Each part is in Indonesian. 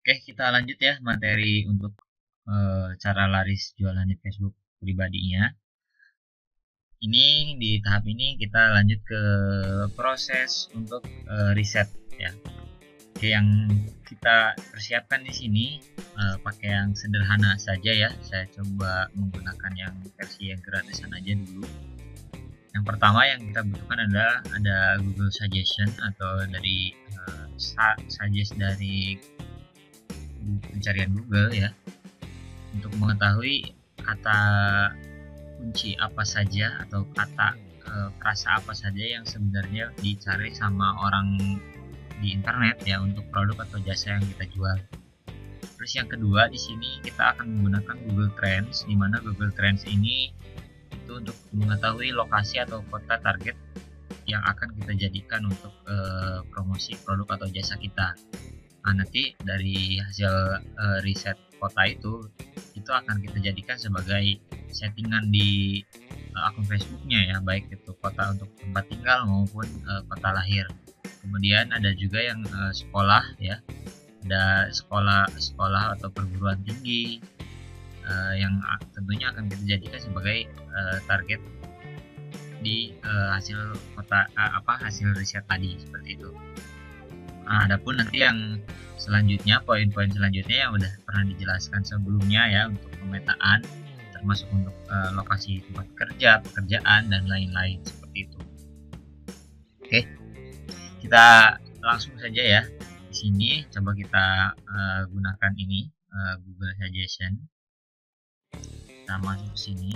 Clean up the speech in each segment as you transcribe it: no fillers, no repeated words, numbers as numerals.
Oke, kita lanjut ya materi untuk cara laris jualan di Facebook pribadinya. Ini di tahap ini kita lanjut ke proses untuk riset ya. Oke, yang kita persiapkan di sini pakai yang sederhana saja ya. Saya coba menggunakan yang versi yang gratisan aja dulu. Yang pertama yang kita butuhkan adalah ada Google Suggestion atau dari suggest dari pencarian Google ya, untuk mengetahui kata kunci apa saja atau kata frasa apa saja yang sebenarnya dicari sama orang di internet ya untuk produk atau jasa yang kita jual. Terus yang kedua di sini kita akan menggunakan Google Trends, di mana Google Trends ini itu untuk mengetahui lokasi atau kota target yang akan kita jadikan untuk promosi produk atau jasa kita. Nah, nanti dari hasil riset kota itu akan kita jadikan sebagai settingan di akun Facebooknya ya, baik itu kota untuk tempat tinggal maupun kota lahir. Kemudian ada juga yang sekolah ya, ada sekolah atau perguruan tinggi yang tentunya akan kita jadikan sebagai target di hasil kota hasil riset tadi seperti itu. Nah, adapun nanti yang selanjutnya, poin-poin selanjutnya yang udah pernah dijelaskan sebelumnya ya, untuk pemetaan termasuk untuk lokasi tempat kerja, pekerjaan dan lain-lain seperti itu. Oke, kita langsung saja ya. Di sini coba kita gunakan ini Google Suggestion. Kita masuk ke sini.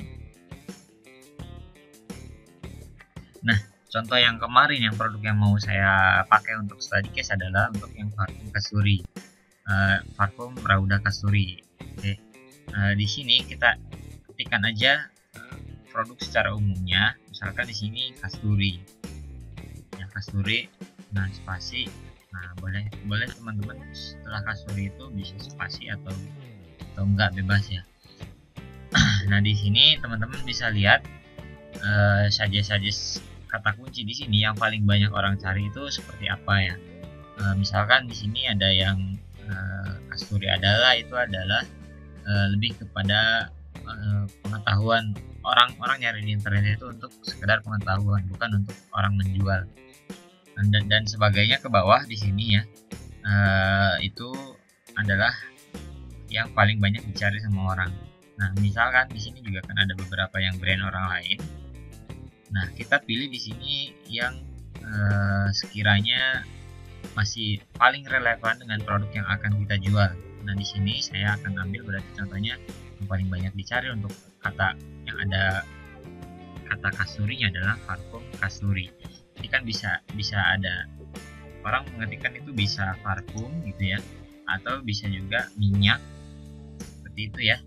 Nah, contoh yang kemarin yang produk yang mau saya pakai untuk study case adalah untuk yang parfum kasturi, parfum Rauda Kasturi. Oke, di sini kita ketikkan aja produk secara umumnya, misalkan di sini kasturi, ya kasturi, nah spasi, nah boleh teman-teman setelah kasturi itu bisa spasi atau enggak, bebas ya. Nah di sini teman-teman bisa lihat saja kata kunci di sini yang paling banyak orang cari itu seperti apa ya. Misalkan di sini ada yang kasturi adalah lebih kepada pengetahuan, orang nyari di internet itu untuk sekedar pengetahuan, bukan untuk orang menjual dan sebagainya ke bawah di sini ya. Itu adalah yang paling banyak dicari sama orang. Nah misalkan di sini juga kan ada beberapa yang brand orang lain. Nah, kita pilih di sini yang sekiranya masih paling relevan dengan produk yang akan kita jual. Nah, di sini saya akan ambil berarti contohnya yang paling banyak dicari untuk kata yang ada kata kasturinya adalah parfum kasturi. Ini kan bisa ada orang mengetikkan itu bisa parfum gitu ya, atau bisa juga minyak seperti itu ya.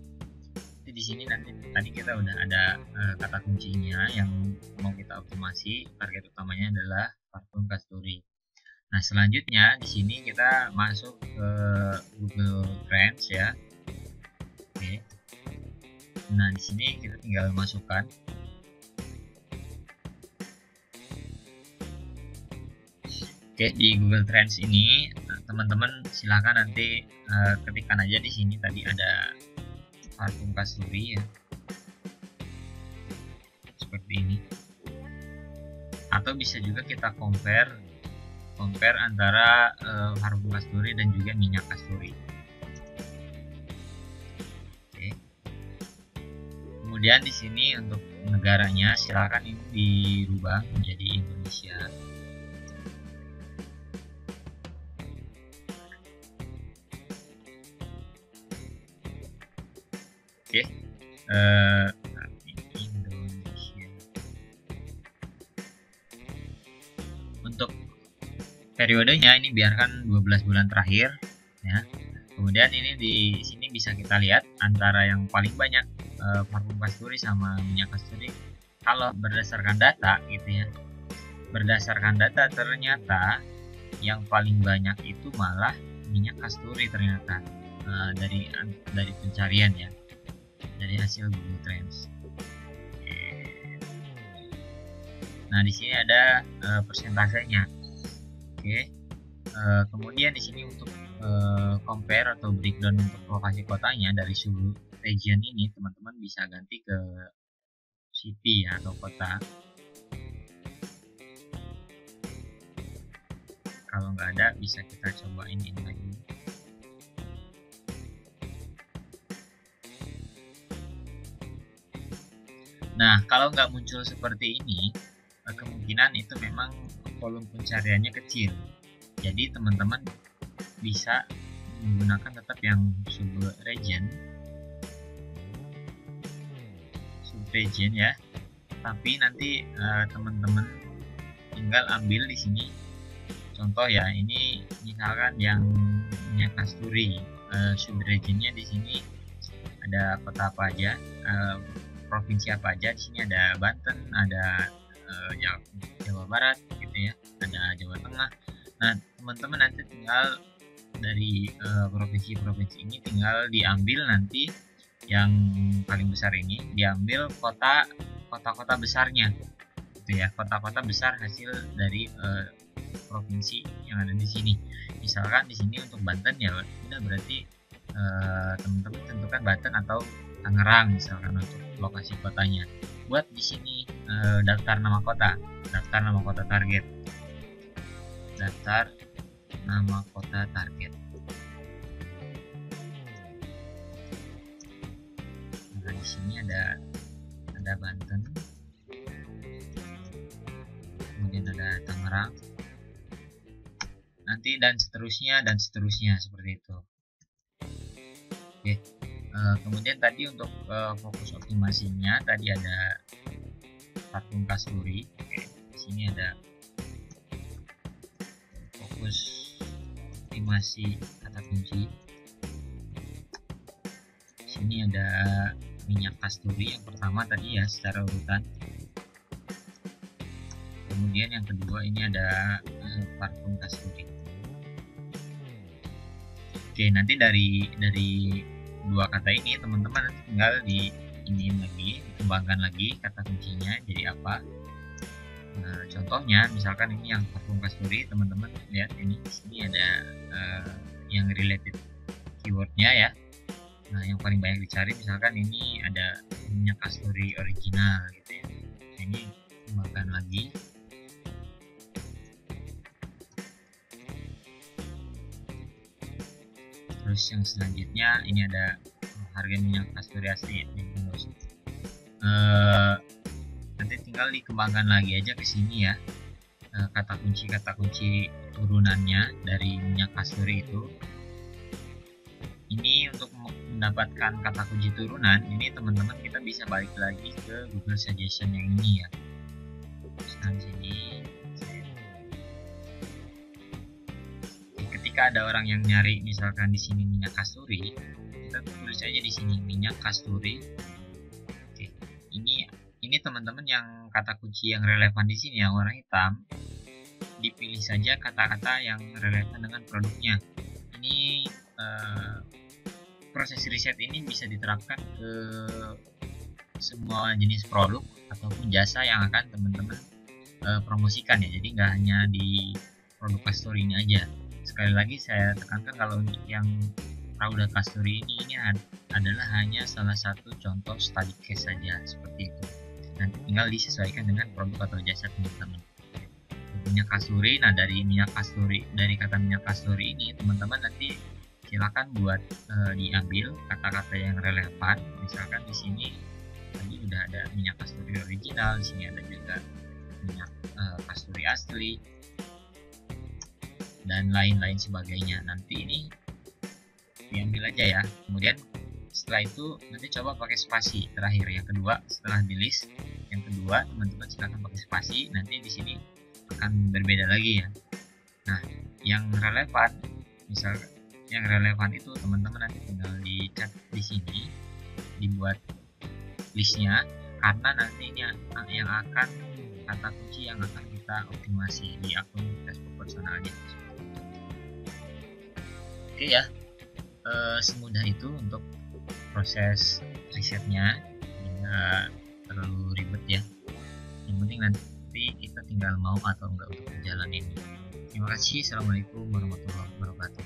Di sini nanti tadi kita udah ada kata kuncinya yang mau kita optimasi, target utamanya adalah parfum kasturi. Nah selanjutnya di sini kita masuk ke Google Trends ya. Oke. Nah di sini kita tinggal masukkan. Oke, di Google Trends ini teman-teman silahkan nanti ketikkan aja di sini tadi ada parfum kasturi ya, seperti ini. Atau bisa juga kita compare antara parfum kasturi dan juga minyak kasturi. Oke. Kemudian di sini untuk negaranya silakan ini dirubah menjadi Indonesia. Oke. Indonesia. Untuk periodenya ini biarkan 12 bulan terakhir ya. Kemudian ini di sini bisa kita lihat antara yang paling banyak parfum kasturi sama minyak kasturi. Kalau berdasarkan data gitu ya, berdasarkan data ternyata yang paling banyak itu malah minyak kasturi ternyata, dari pencarian ya, dari hasil Google Trends. Nah di sini ada persentasenya. Oke. Kemudian di sini untuk compare atau breakdown untuk lokasi kotanya dari sub region ini, teman-teman bisa ganti ke city ya, atau kota. Kalau nggak ada, bisa kita cobain ini lagi. Nah, kalau nggak muncul seperti ini, kemungkinan itu memang volume pencariannya kecil. Jadi teman-teman bisa menggunakan tetap yang sub region ya, tapi nanti teman-teman tinggal ambil di sini contoh ya. Ini misalkan yang minyak kasturi, sub regionnya di sini ada kota apa aja, provinsi apa aja. Di sini ada Banten, ada Jawa Barat gitu ya, ada Jawa Tengah. Nah, teman-teman nanti tinggal dari provinsi-provinsi ini tinggal diambil nanti yang paling besar ini, diambil kota-kota besarnya gitu ya, kota-kota besar hasil dari provinsi yang ada di sini. Misalkan di sini untuk Banten ya udah, berarti teman-teman tentukan Banten atau Tangerang misalkan untuk lokasi kotanya. Buat di sini daftar nama kota target, daftar nama kota target. Nah, di sini ada Banten, kemudian ada Tangerang, nanti dan seterusnya seperti itu. Oke. Kemudian tadi untuk fokus optimasinya tadi ada Parfum Kasturi. Oke, di sini ada fokus optimasi kata kunci. Di sini ada minyak kasturi yang pertama tadi ya, secara urutan. Kemudian yang kedua ini ada parfum kasturi. Oke, nanti dari dua kata ini teman-teman tinggal dikembangkan lagi kata kuncinya jadi apa. Nah, contohnya misalkan ini yang parfum kasturi, teman-teman lihat ini di sini ada yang related keywordnya ya. Nah, yang paling banyak dicari misalkan ini ada minyak kasturi original gitu ya. Nah, ini kembangkan lagi. Terus yang selanjutnya ini ada harga minyak kasturi asli ya. Nanti tinggal dikembangkan lagi aja ke sini ya, kata kunci turunannya dari minyak kasturi itu. Ini untuk mendapatkan kata kunci turunan ini teman-teman kita bisa balik lagi ke Google Suggestion yang ini ya. Nah, sini ketika ada orang yang nyari misalkan di sini minyak kasturi, kita tulis aja di sini minyak kasturi. Oke, ini teman-teman yang kata kunci yang relevan di sini yang warna hitam, dipilih saja kata-kata yang relevan dengan produknya. Ini proses riset ini bisa diterapkan ke semua jenis produk ataupun jasa yang akan teman-teman promosikan ya. Jadi nggak hanya di produk kasturi ini aja. Sekali lagi saya tekankan kalau untuk yang Rauda Kasturi ini adalah hanya salah satu contoh study case saja seperti itu. Nanti tinggal disesuaikan dengan produk atau jasa teman-teman. Minyak kasturi, nah dari kata minyak kasturi ini teman-teman nanti silakan buat diambil kata-kata yang relevan. Misalkan di sini tadi udah ada minyak kasturi original, di sini ada juga minyak kasturi asli dan lain-lain sebagainya. Nanti ini diambil aja ya. Kemudian setelah itu nanti coba pakai spasi terakhir yang kedua setelah di list. Yang kedua teman-teman silakan pakai spasi. Nanti di sini akan berbeda lagi ya. Nah, yang relevan misalkan yang relevan itu teman-teman nanti tinggal dicat di sini, dibuat listnya, karena nantinya yang akan kata kunci yang akan kita optimasi di akun Facebook personalnya. Oke ya, semudah itu untuk proses risetnya, tidak terlalu ribet ya. Yang penting nanti kita tinggal mau atau enggak untuk menjalani ini. Terima kasih. Assalamualaikum warahmatullahi wabarakatuh.